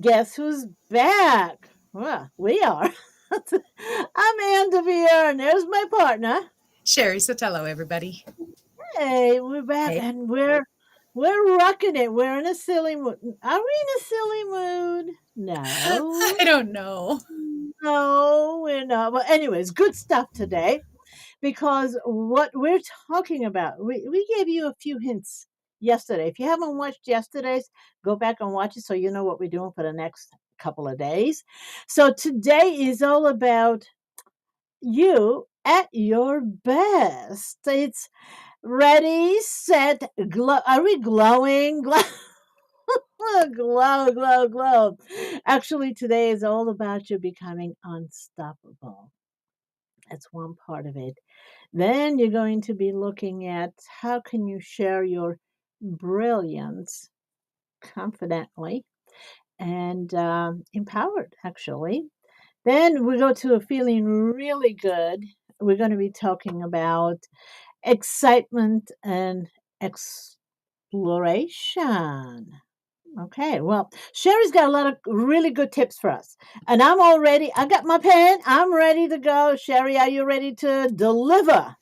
Guess who's back? Well, we are. I'm Ann DeVere, and there's my partner. Sherry Sotelo, everybody. Hey, we're back, Hey. and we're rocking it. We're in a silly mood. Are we in a silly mood? No, I don't know. no, we're not. Well, anyways, good stuff today because what we're talking about, we gave you a few hints yesterday. If you haven't watched yesterday's, go back and watch it so you know what we're doing for the next couple of days. So today is all about you at your best. It's ready, set, glow. Are we glowing? Glow, glow, glow, glow. Actually, today is all about you becoming unstoppable. That's one part of it. Then you're going to be looking at how can you share your brilliance confidently and empowered, actually. Then we go to a feeling really good. We're going to be talking about excitement and exploration. Okay, well, Sherry's got a lot of really good tips for us. And I got my pen, I'm ready to go. Sherry, are you ready to deliver?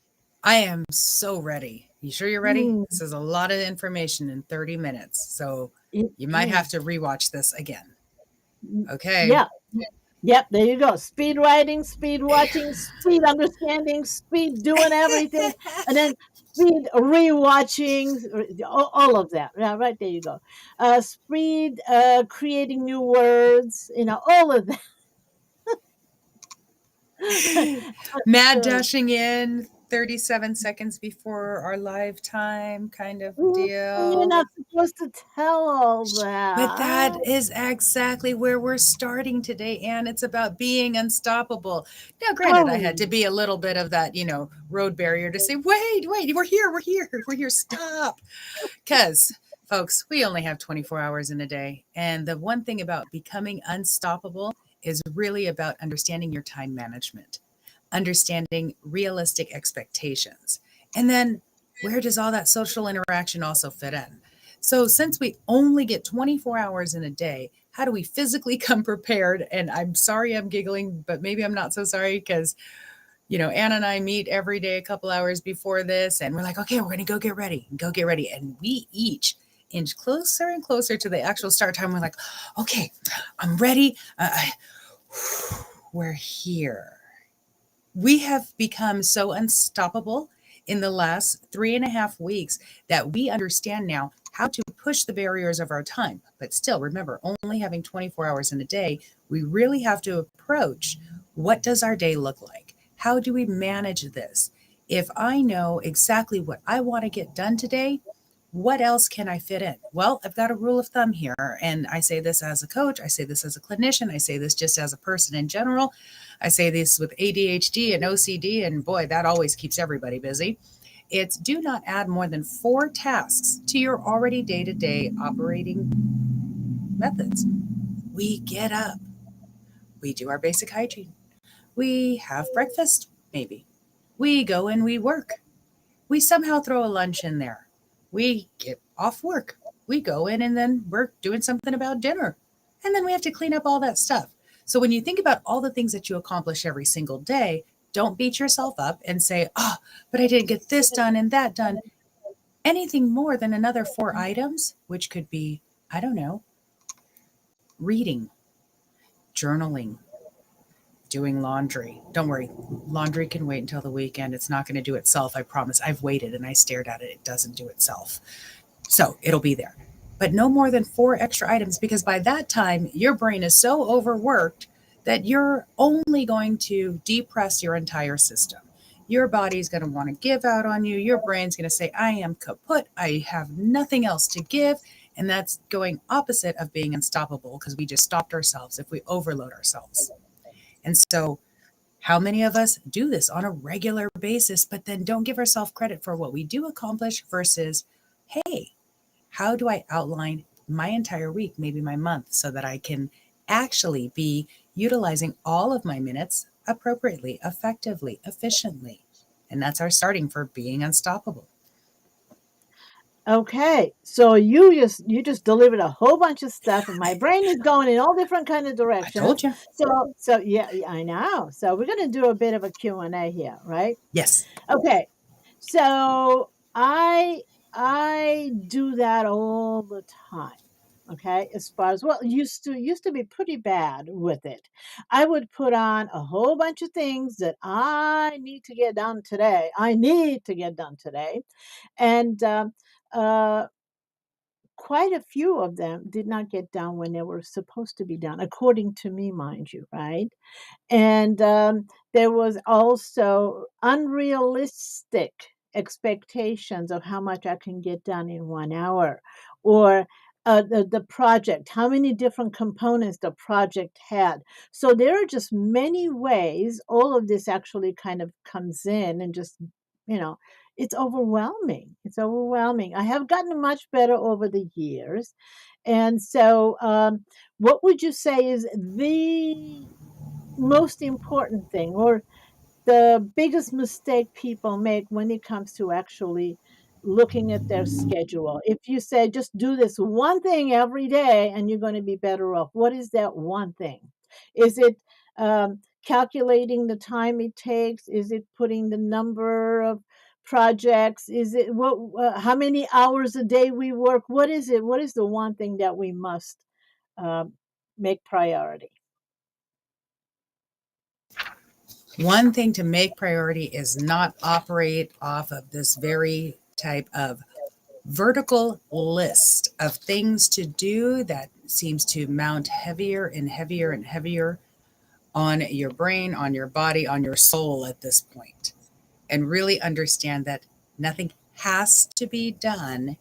I am so ready. You sure you're ready? Mm, This is a lot of information in 30 minutes. So it you might have is. to rewatch this again. Mm, Okay. yeah, yep, there you go. Speed writing, speed watching, speed understanding, speed doing everything, and then speed rewatching, all of that. Yeah, right there you go. Speed creating new words, all of that. Mad So, dashing in 37 seconds before our live time kind of you're deal. not supposed to tell all But that that. is exactly where we're starting today, Anne. It's about being unstoppable. Now, granted, I had Oh, to be a little bit of that, road barrier to say, wait, we're here, stop. Because, folks, we only have 24 hours in a day. And the one thing about becoming unstoppable is really about understanding your time management, understanding realistic expectations. And then where does all that social interaction also fit in? So, since we only get 24 hours in a day, how do we physically come prepared? And I'm sorry I'm giggling, but maybe I'm not so sorry because Anna and I meet every day a couple hours before this, and we're like, okay, we're going to go get ready. And we each inch closer and closer to the actual start time. We're like, okay, I'm ready. We're here. We have become so unstoppable in the last 3.5 weeks that we understand now how to push the barriers of our time. But still, remember, only having 24 hours in a day, we really have to approach what does our day look like? How do we manage this? If I know exactly what I want to get done today, what else can I fit in? Well, I've got a rule of thumb here, and I say this as a coach, I say this as a clinician, I say this just as a person in general. I say this with ADHD and OCD, and boy, that always keeps everybody busy. It's do not add more than 4 tasks to your already day to day operating methods. We get up, we do our basic hygiene, we have breakfast, maybe. We go and we work. We somehow throw a lunch in there. We get off work. We go in and then we're doing something about dinner. And then we have to clean up all that stuff. So when you think about all the things that you accomplish every single day, don't beat yourself up and say, oh, but I didn't get this done and that done. Anything more than another 4 items, which could be, I don't know, reading, journaling, doing laundry. Don't worry, laundry can wait until the weekend. It's not going to do itself. I promise. I've waited and I stared at it. It doesn't do itself. So it'll be there. But no more than 4 extra items because by that time, your brain is so overworked that you're only going to depress your entire system. Your body's going to want to give out on you. Your brain's going to say, I am kaput. I have nothing else to give. And that's going opposite of being unstoppable because we just stopped ourselves if we overload ourselves. And so, how many of us do this on a regular basis, but then don't give ourselves credit for what we do accomplish versus, hey, how do I outline my entire week, maybe my month, so that I can actually be utilizing all of my minutes appropriately, effectively, efficiently? And that's our starting for being unstoppable. Okay, so you just delivered a whole bunch of stuff, and my brain is going in all different kind of I told directions. you. So yeah, yeah, I know. So we're gonna do a bit of a Q&A here, right? Yes. Okay, so I do that all the time. Okay, as far as well, used to be pretty bad with it. I would put on a whole bunch of things that I need to get done today. I need to get done today, and uh, quite a few of them did not get done when they were supposed to be done, according to me, mind you, right? And there was also unrealistic expectations of how much I can get done in 1 hour, or the project, how many different components the project had. So there are just many ways all of this actually kind of comes in, and just, you know, it's overwhelming. It's overwhelming. I have gotten much better over the years. And so, what would you say is the most important thing, or the biggest mistake people make when it comes to actually looking at their schedule? If you say just do this one thing every day and you're going to be better off, what is that one thing? Is it calculating the time it takes? Is it putting the number of projects? Is it what? How many hours a day we work? What is it? What is the one thing that we must uh, make priority? One thing to make priority is not operate off of this very type of vertical list of things to do that seems to mount heavier and heavier and heavier on your brain, on your body, on your soul at this point. And really understand that nothing has to be done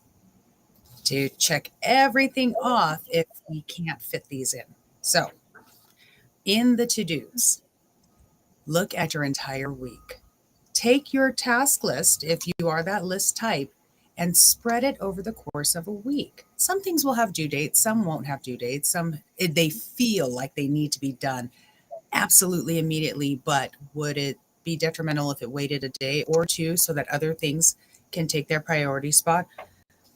to check everything off if we can't fit these in. So, in the to dos, look at your entire week. Take your task list, if you are that list type, and spread it over the course of a week. Some things will have due dates, some won't have due dates, some they feel like they need to be done absolutely immediately, but would it be detrimental if it waited a day or two so that other things can take their priority spot?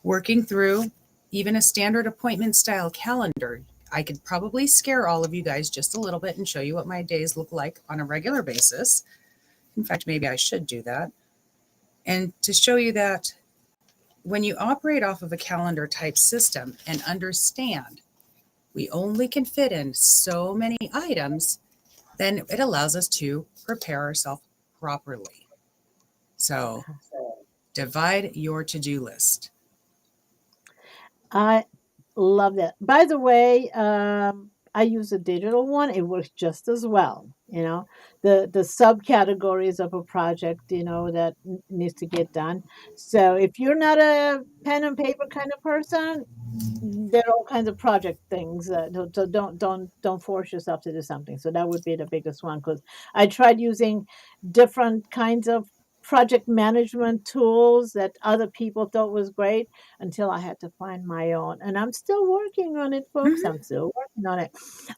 Working through even a standard appointment style calendar. I could probably scare all of you guys just a little bit and show you what my days look like on a regular basis. In fact, maybe I should do that. And to show you that when you operate off of a calendar type system and understand we only can fit in so many items, then it allows us to prepare ourselves properly. So divide your to do list. I love that. By the way, I use a digital one. It works just as well. The subcategories of a project, that needs to get done. So if you're not a pen and paper kind of person, there are all kinds of project things. So don't force yourself to do something. So that would be the biggest one, because I tried using different kinds of project management tools that other people thought was great, until I had to find my own. And I'm still working on it, folks. Mhm. I'm still working on it.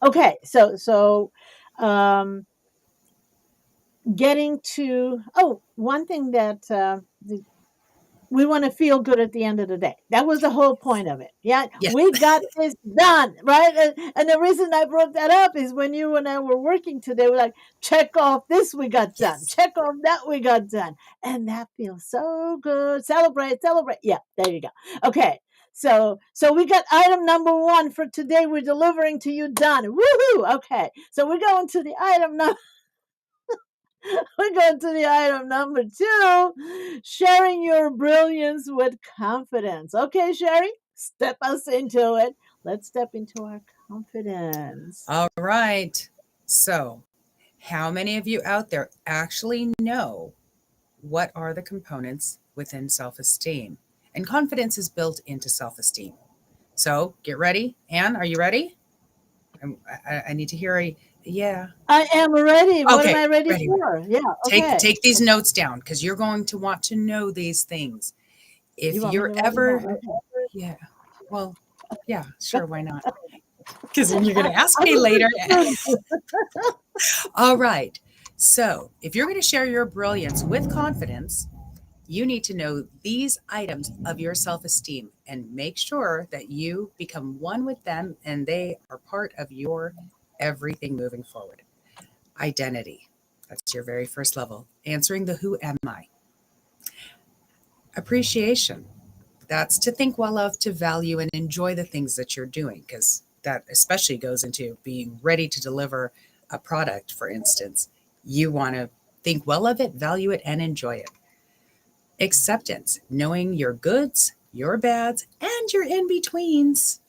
Okay, so um, getting to one thing that we want to feel good at the end of the day. That was the whole point of it. Yeah, Yes. we got this done, right? And the reason I brought that up is when you and I were working today, we're like, check off this we got done, Yes. check off that we got done. And that feels so good. Celebrate, celebrate. Yeah, there you go. Okay. So we got item number 1 for today. We're delivering to you done. Woohoo! Okay. So we're going to the item number we go to the item number 2, sharing your brilliance with confidence. Okay, Sherry, step us into it. Let's step into our confidence. All right. So, how many of you out there actually know what are the components within self esteem? And confidence is built into self esteem. So, get ready. Anne, are you ready? I need to hear a yeah. I am ready. What am Okay, I ready ready. for? Yeah, okay. Take these notes down because you're going to want to know these things. You If want me you're to write it ever, down? Okay. yeah, well, yeah, sure, why not? Because then you're going to ask I'm me a later. good student. All right. So, if you're going to share your brilliance with confidence, You need to know these items of your self esteem and make sure that you become one with them and they are part of your everything moving forward. Identity. That's your very first level. Answering the who am I? Appreciation. That's to think well of, to value and enjoy the things that you're doing, because that especially goes into being ready to deliver a product, for instance. You want to think well of it, value it, and enjoy it. Acceptance, knowing your goods, your bads, and your in betweens.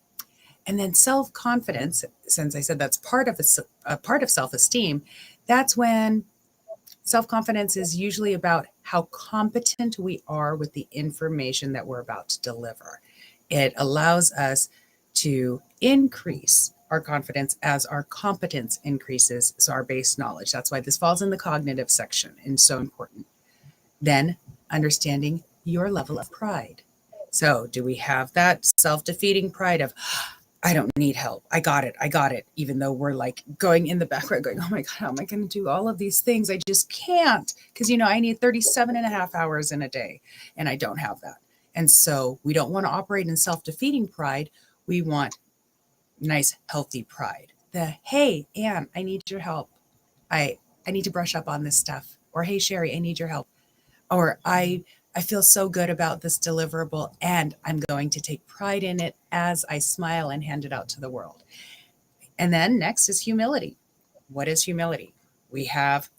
And then self confidence, since I said that's a part of self esteem, that's when self confidence is usually about how competent we are with the information that we're about to deliver. It allows us to increase our confidence as our competence increases, so our base knowledge. That's why this falls in the cognitive section and so important. Then understanding your level of pride. So, do we have that self defeating pride of, I don't need help. I got it. I got it. Even though we're like going in the background, going, oh my God, how am I going to do all of these things? I just can't. Because, I need 37 and a half hours in a day, and I don't have that. And so we don't want to operate in self defeating pride. We want nice, healthy pride. The, hey, Anne, I need your help. I, I need to brush up on this stuff. Or, hey, Sherry, I need your help. Or I feel so good about this deliverable and I'm going to take pride in it as I smile and hand it out to the world. And then next is humility. What is humility? We have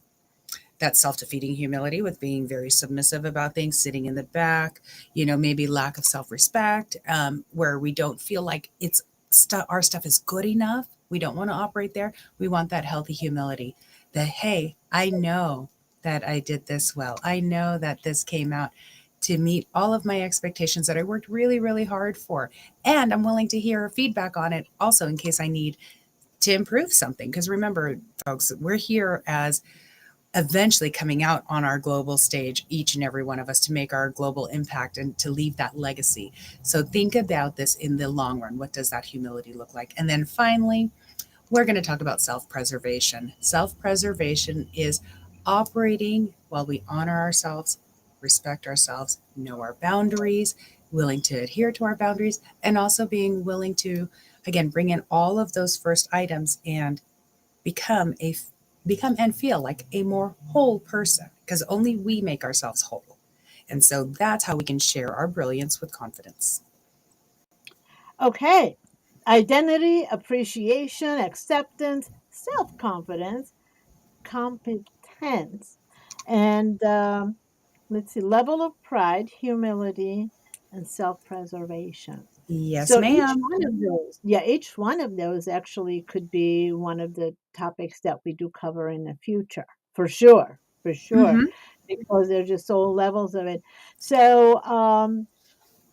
that self-defeating humility with being very submissive about things, sitting in the back, maybe lack of self-respect, where we don't feel like our stuff is good enough. We don't want to operate there. We want that healthy humility that, hey, I know that I did this well. I know that this came out to meet all of my expectations that I worked really, really hard for. And I'm willing to hear feedback on it also in case I need to improve something. Because remember, folks, we're here as eventually coming out on our global stage, each and every one of us, to make our global impact and to leave that legacy. So think about this in the long run. What does that humility look like? And then finally, we're going to talk about self preservation. Self preservation is operating while we honor ourselves, respect ourselves, know our boundaries, willing to adhere to our boundaries, and also being willing to, again, bring in all of those first items and become a become and feel like a more whole person, because only we make ourselves whole. And so that's how we can share our brilliance with confidence. Okay. Identity, appreciation, acceptance, self confidence, competence, and let's see, level of pride, humility, and self preservation. Yes, So each ma'am. one of those, yeah, each one of those actually could be one of the topics that we do cover in the future, for sure, Mm-hmm. because there's just all levels of it. So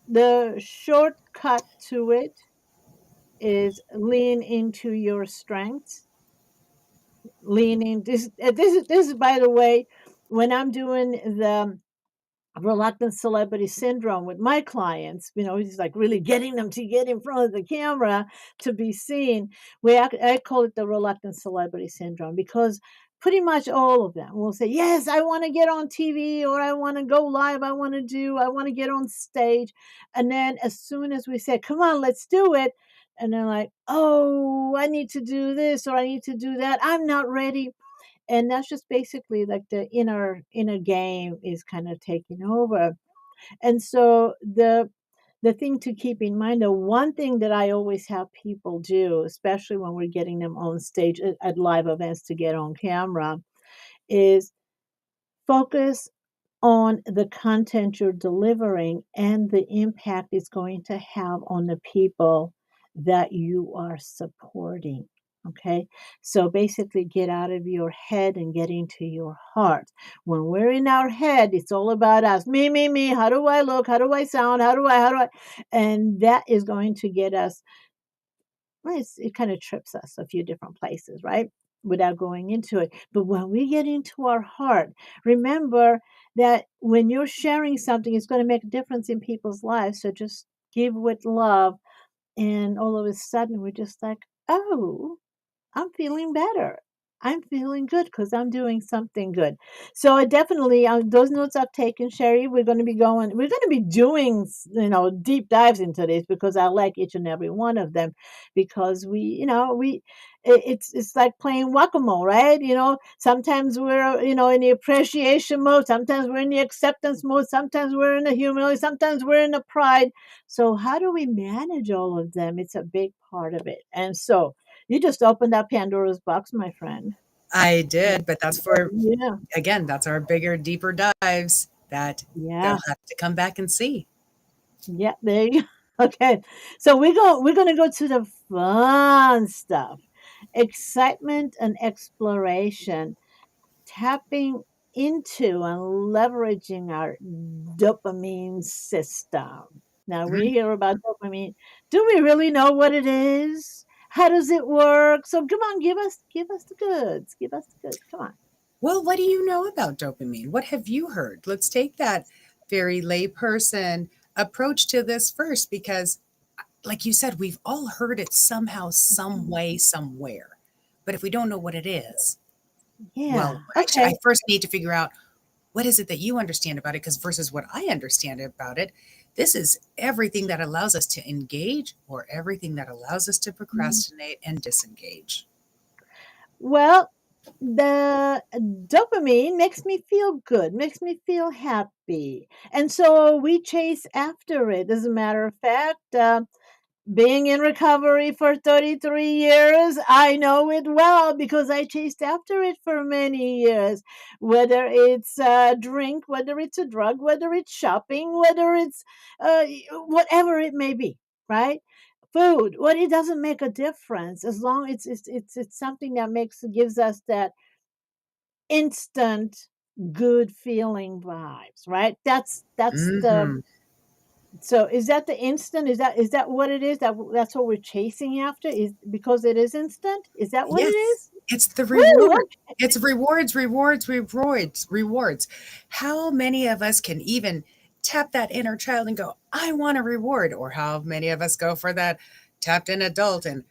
the shortcut to it is lean into your strengths, leaning. This is by the way, when I'm doing the reluctant celebrity syndrome with my clients, he's like really getting them to get in front of the camera to be seen. I call it the reluctant celebrity syndrome because pretty much all of them will say, yes, I want to get on TV, or I want to go live. I want to get on stage. And then as soon as we say, come on, let's do it. And they're like, oh, I need to do this or I need to do that. I'm not ready, and that's just basically like the inner game is kind of taking over. And so the thing to keep in mind, the one thing that I always have people do, especially when we're getting them on stage at live events to get on camera, is focus on the content you're delivering and the impact it's going to have on the people that you are supporting. Okay. So basically, get out of your head and get into your heart. When we're in our head, it's all about us. Me. How do I look? How do I sound? How do I? And that is going to get us, well, it kind of trips us a few different places, right? Without going into it. But when we get into our heart, remember that when you're sharing something, it's going to make a difference in people's lives. So just give with love. And all of a sudden, we're just like, oh, I'm feeling better. I'm feeling good because I'm doing something good. So I definitely, those notes I've taken, Sherry. We're going to be doing, deep dives into this because I like each and every one of them because it's like playing whack-a-mole, right? Sometimes we're, in the appreciation mode. Sometimes we're in the acceptance mode. Sometimes we're in the humility. Sometimes we're in the pride. So how do we manage all of them? It's a big part of it. And so, you just opened up Pandora's box, my friend. I Yeah. did, but that's for, Yeah. again, that's our bigger, deeper dives that they'll Yeah. have to come back and see. Yeah. There you go. Okay. So we're gonna go to the fun stuff. Excitement and exploration. Tapping into and leveraging our dopamine system. Now we Mhm. hear about dopamine. Do we really know what it is? How does it work? So come on, give us the goods. Give us the goods. Come on. Well, what do you know about dopamine? What have you heard? Let's take that very layperson approach to this first, because, like you said, we've all heard it somehow, some way, somewhere. But if we don't know what it is, well, Yeah. I Okay. first need to figure out what is it that you understand about it, because versus what I understand about it, this is everything that allows us to engage or everything that allows us to Mm. procrastinate and disengage. Well, the dopamine makes me feel good, makes me feel happy. And so we chase after it. As a matter of fact, being in recovery for 33 years, I know it well because I chased after it for many years. Whether it's a drink, whether it's a drug, whether it's shopping, whether it's whatever it may be, right? Food, well, it doesn't make a difference as long it's something that gives us that instant good feeling vibes, right? That's the Hmm. so is that the instant? Is that what it is? That's what we're chasing after? Is because it is instant? Is that what it Yes, is? it's the Woo! reward. It's rewards, rewards, rewards, rewards. How many of us can even tap that inner child and go, I want a reward? Or how many of us go for that tapped in adult and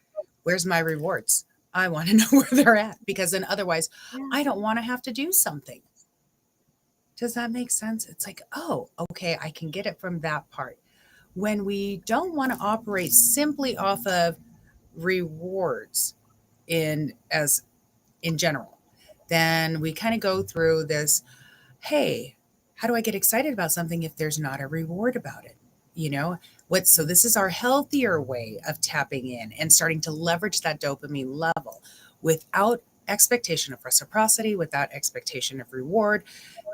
where's my rewards? I want to know where they're at, because then otherwise Yeah. I don't want to have to do something. Does that make sense? It's like, oh, okay, I can get it from that part. When we don't want to operate simply off of rewards in general, then we kind of go through this, hey, how do I get excited about something if there's not a reward about it? You know, so this is our healthier way of tapping in and starting to leverage that dopamine level without expectation of reciprocity, without expectation of reward,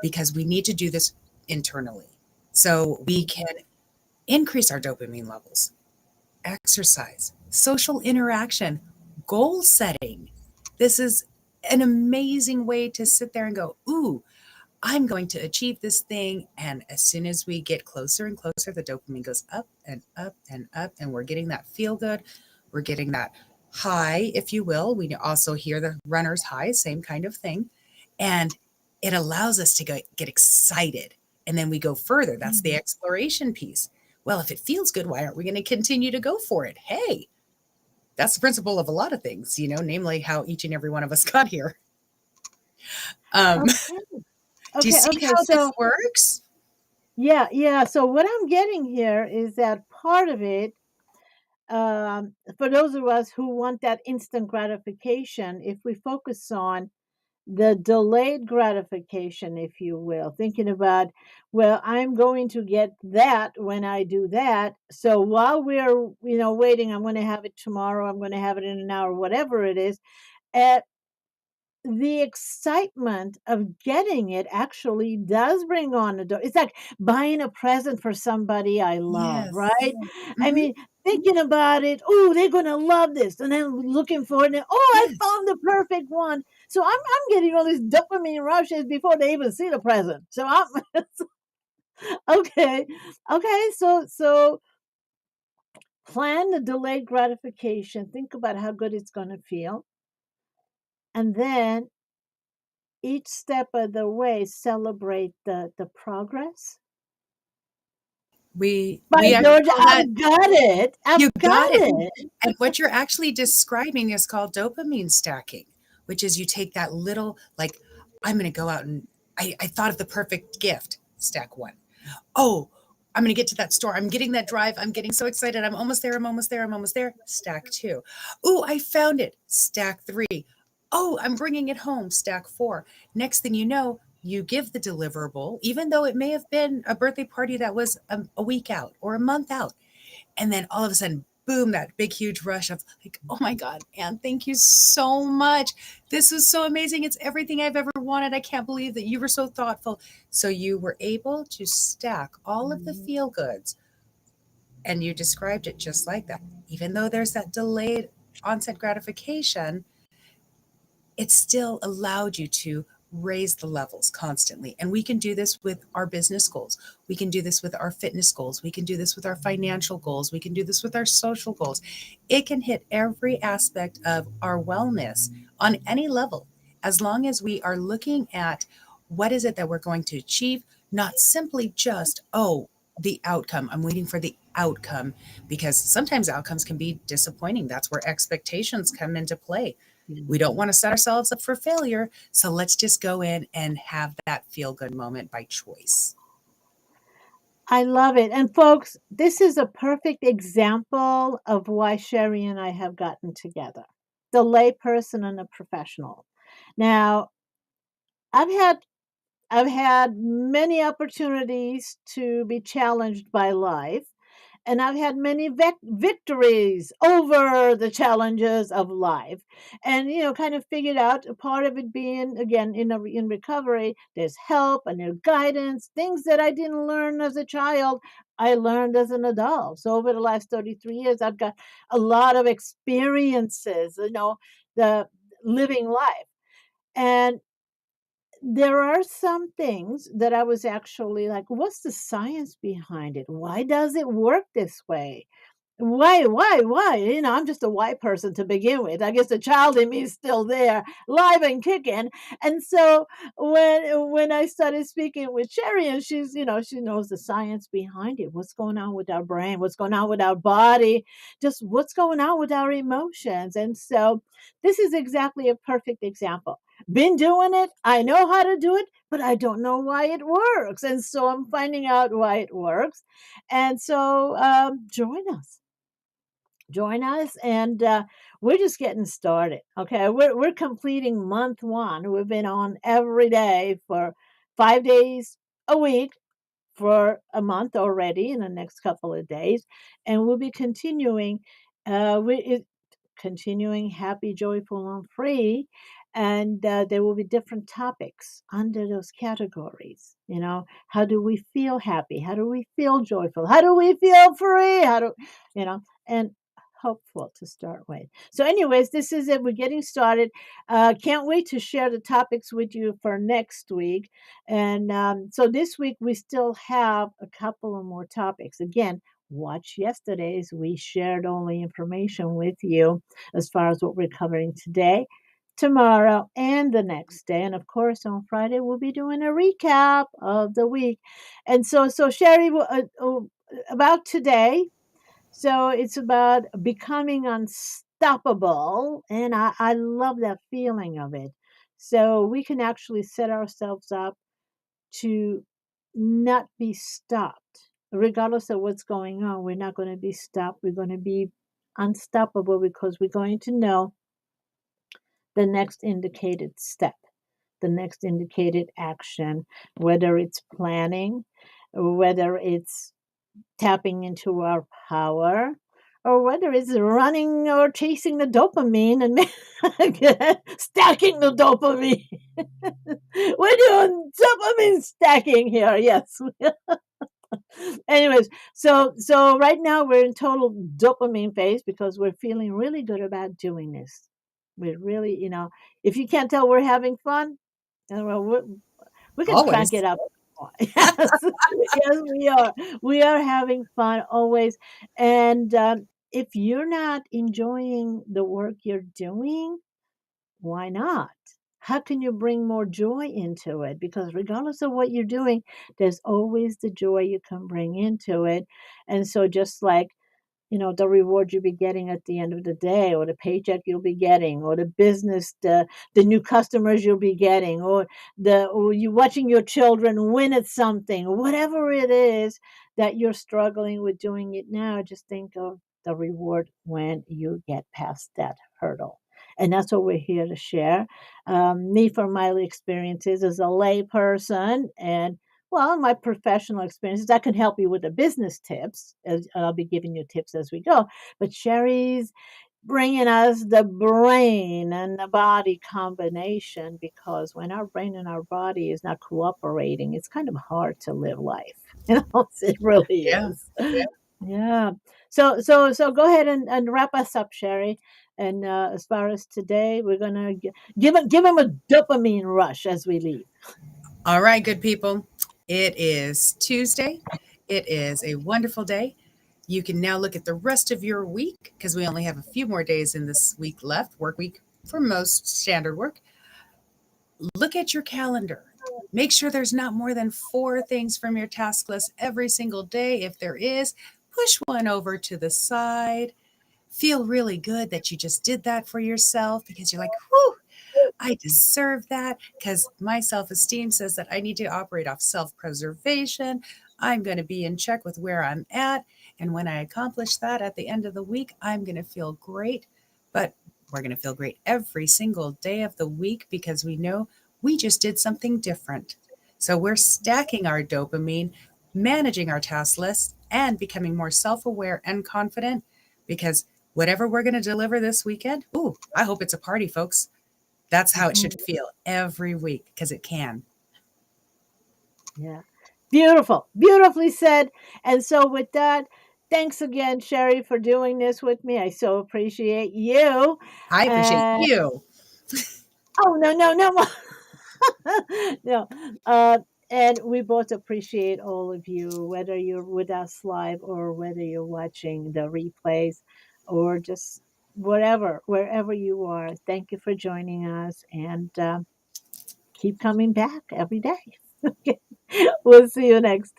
because we need to do this internally. So we can increase our dopamine levels, exercise, social interaction, goal setting. This is an amazing way to sit there and go, ooh, I'm going to achieve this thing. And as soon as we get closer and closer, the dopamine goes up and up and up, and we're getting that feel good. We're getting that high, if you will. We also hear the runner's high, same kind of thing. And it allows us to get excited. And then we go further. That's the Mhm. exploration piece. Well, if it feels good, why aren't we going to continue to go for it? Hey, that's the principle of a lot of things, namely how each and every one of us got here. Um, Okay. do you Okay. see Okay. how this So works? yeah, yeah. So what I'm getting here is that part of it, for those of us who want that instant gratification, if we focus on the delayed gratification, if you will, thinking about, well, I'm going to get that when I do that. So while we're, waiting, I'm going to have it tomorrow, I'm going to have it in an hour, whatever it is. At the excitement of getting it actually does bring on it's like buying a present for somebody I love, Yes. right? I Mhm. mean, thinking about it, oh, they're gonna love this, and then looking for it, and oh, I Yes. found the perfect one. So I'm getting all these dopamine rushes before they even see the present. So I'm okay, okay. So plan the delayed gratification. Think about how good it's gonna feel, and then each step of the way celebrate the progress. By We actually George, call that, I've got it. I've you got got it. it. And what you're actually describing is called dopamine stacking. which is you take that little, like, I'm going to go out and I thought of the perfect gift, stack one. Oh, I'm going to get to that store. I'm getting that drive. I'm getting so excited. I'm almost there. I'm almost there. I'm almost there. Stack two. Oh, I found it. Stack three. Oh, I'm bringing it home. Stack four. Next thing you know, you give the deliverable, even though it may have been a birthday party that was a week out or a month out. And then all of a sudden, boom, that big, huge rush of like, oh my God, Anne, thank you so much. This was so amazing. It's everything I've ever wanted. I can't believe that you were so thoughtful. So you were able to stack all of the Mhm. feel goods, and you described it just like that. Even though there's that delayed onset gratification, it still allowed you to raise the levels constantly. And we can do this with our business goals. We can do this with our fitness goals. We can do this with our financial goals. We can do this with our social goals. It can hit every aspect of our wellness on any level, as long as we are looking at what is it that we're going to achieve, not simply just, oh, the outcome. I'm waiting for the outcome, because sometimes outcomes can be disappointing. That's where expectations come into play. We don't want to set ourselves up for failure. So let's just go in and have that feel good moment by choice. I love it. And folks, this is a perfect example of why Sherry and I have gotten together. The layperson and the professional. Now, I've had I've had many opportunities to be challenged by life, and I've had many victories over the challenges of life. And, kind of figured out a part of it being, again, in recovery, there's help and there's guidance, things that I didn't learn as a child. I learned as an adult. So over the last 33 years, I've got a lot of experiences, the living life. And there are some things that I was actually like, what's the science behind it? Why does it work this way? Why? I'm just a white person to begin with. I guess the child in me is still there, live and kicking. And so when I started speaking with Sherry, and she knows the science behind it, what's going on with our brain, what's going on with our body, just what's going on with our emotions. And so this is exactly a perfect example. Been doing it, I know how to do it, but I don't know why it works. And so I'm finding out why it works. And so join us, and we're just getting started. Okay, we're completing month one. We've been on every day for 5 days a week for a month already in the next couple of days, and we'll be continuing. Continuing happy, joyful, and free. And there will be different topics under those categories. How do we feel happy? How do we feel joyful? How do we feel free? And hopeful to start with. So, anyways, this is it. We're getting started. Can't wait to share the topics with you for next week. And so this week, we still have a couple of more topics. Again, watch yesterday's. We shared only information with you as far as what we're covering today, tomorrow, and the next day. And of course, on Friday, we'll be doing a recap of the week. And so Sherry, about today, so it's about becoming unstoppable. And I love that feeling of it. So we can actually set ourselves up to not be stopped. Regardless of what's going on, we're not going to be stopped. We're going to be unstoppable because we're going to know the next indicated step, the next indicated action, whether it's planning, whether it's tapping into our power, or whether it's running or chasing the dopamine and stacking the dopamine. We're doing dopamine stacking here. Yes. Anyways, so right now we're in total dopamine phase because we're feeling really good about doing this. We're really, if you can't tell, we're having fun. Well, we can crank Always. it up. Yes, yes, we are. We are having fun always. And if you're not enjoying the work you're doing, why not? How can you bring more joy into it? Because regardless of what you're doing, there's always the joy you can bring into it. And so, just like the reward you'll be getting at the end of the day, or the paycheck you'll be getting, or the business, the new customers you'll be getting, or you watching your children win at something, or whatever it is that you're struggling with doing it now. Just think of the reward when you get past that hurdle. And that's what we're here to share. Me, from my experiences as a lay person, and well, my professional experiences, I can help you with the business tips, as I'll be giving you tips as we go. But Sherry's bringing us the brain and the body combination, because when our brain and our body is not cooperating, it's kind of hard to live life. It really Yeah. is. Yeah. So go ahead and wrap us up, Sherry. And as far as today, we're gonna give him a dopamine rush as we leave. All right, good people. It is Tuesday. It is a wonderful day. You can now look at the rest of your week because we only have a few more days in this week left, work week for most standard work. Look at your calendar. Make sure there's not more than 4 things from your task list every single day. If there is, push one over to the side. Feel really good that you just did that for yourself because you're like, whew, I deserve that because my self esteem says that I need to operate off self preservation. I'm going to be in check with where I'm at. And when I accomplish that at the end of the week, I'm going to feel great. But we're going to feel great every single day of the week because we know we just did something different. So we're stacking our dopamine, managing our task lists, and becoming more self aware and confident because whatever we're going to deliver this weekend, ooh, I hope it's a party, folks. That's how it should Mhm. feel every week because it can. Yeah. Beautiful. Beautifully said. And so with that, thanks again, Sherry, for doing this with me. I so appreciate you. I appreciate And you. oh, no, no, no. No. And we both appreciate all of you, whether you're with us live or whether you're watching the replays or just whatever, wherever you are. Thank you for joining us, and keep coming back every day. We'll see you next